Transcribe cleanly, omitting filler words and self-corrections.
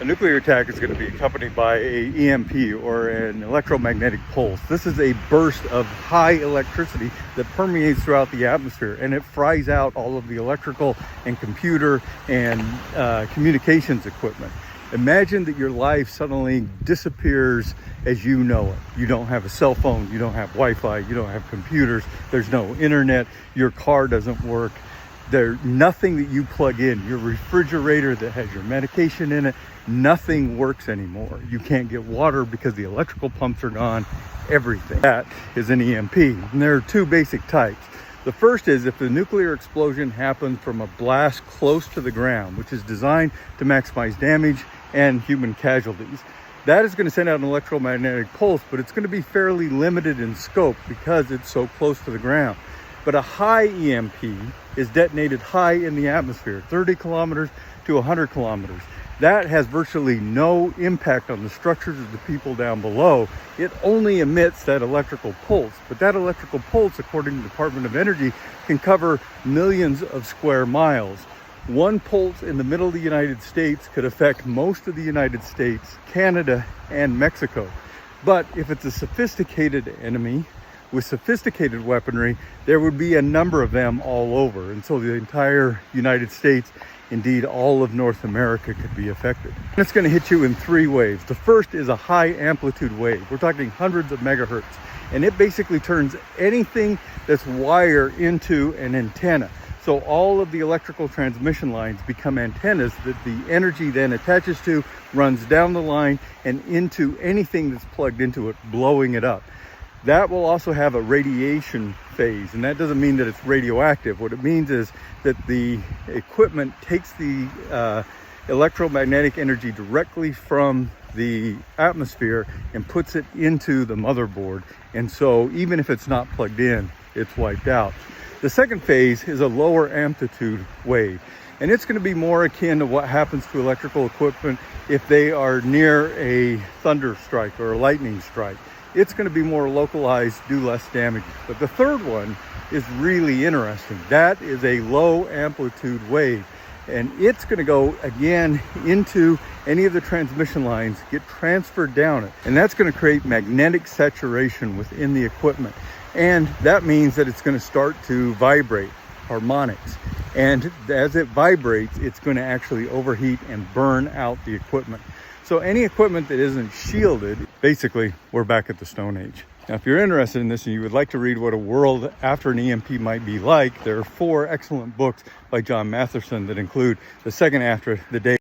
A nuclear attack is going to be accompanied by a EMP, or an electromagnetic pulse. This is a burst of high electricity that permeates throughout the atmosphere, and it fries out all of the electrical and computer and communications equipment. Imagine that your life suddenly disappears as you know it. You don't have a cell phone, you don't have Wi-Fi, you don't have computers, there's no internet, your car doesn't work. There's nothing that you plug in. Your refrigerator that has your medication in it, nothing works anymore. You can't get water because the electrical pumps are gone, everything. That is an EMP. And there are two basic types. The first is if the nuclear explosion happens from a blast close to the ground, which is designed to maximize damage and human casualties. That is going to send out an electromagnetic pulse, but it's going to be fairly limited in scope because it's so close to the ground. But a high EMP is detonated high in the atmosphere, 30 kilometers to 100 kilometers. That has virtually no impact on the structures of the people down below. It only emits that electrical pulse. But that electrical pulse, according to the Department of Energy, can cover millions of square miles. One pulse in the middle of the United States could affect most of the United States, Canada, and Mexico. But if it's a sophisticated enemy, with sophisticated weaponry, there would be a number of them all over. And so the entire United States, indeed all of North America, could be affected. And it's going to hit you in three waves. The first is a high amplitude wave. We're talking hundreds of megahertz. And it basically turns anything that's wire into an antenna. So all of the electrical transmission lines become antennas that the energy then attaches to, runs down the line and into anything that's plugged into it, blowing it up. That will also have a radiation phase, and that doesn't mean that it's radioactive. What it means is that the equipment takes the electromagnetic energy directly from the atmosphere and puts it into the motherboard. And so even if it's not plugged in, it's wiped out. The second phase is a lower amplitude wave, and it's going to be more akin to what happens to electrical equipment if they are near a thunder strike or a lightning strike. It's going to be more localized, do less damage. But the third one is really interesting. That is a low amplitude wave, and it's going to go again into any of the transmission lines, get transferred down it, and that's going to create magnetic saturation within the equipment. And that means that it's going to start to vibrate, harmonics. And as it vibrates, it's going to actually overheat and burn out the equipment. So any equipment that isn't shielded, basically, we're back at the Stone Age. Now, if you're interested in this and you would like to read what a world after an EMP might be like, there are 4 excellent books by John Matheson that include The Second After the Day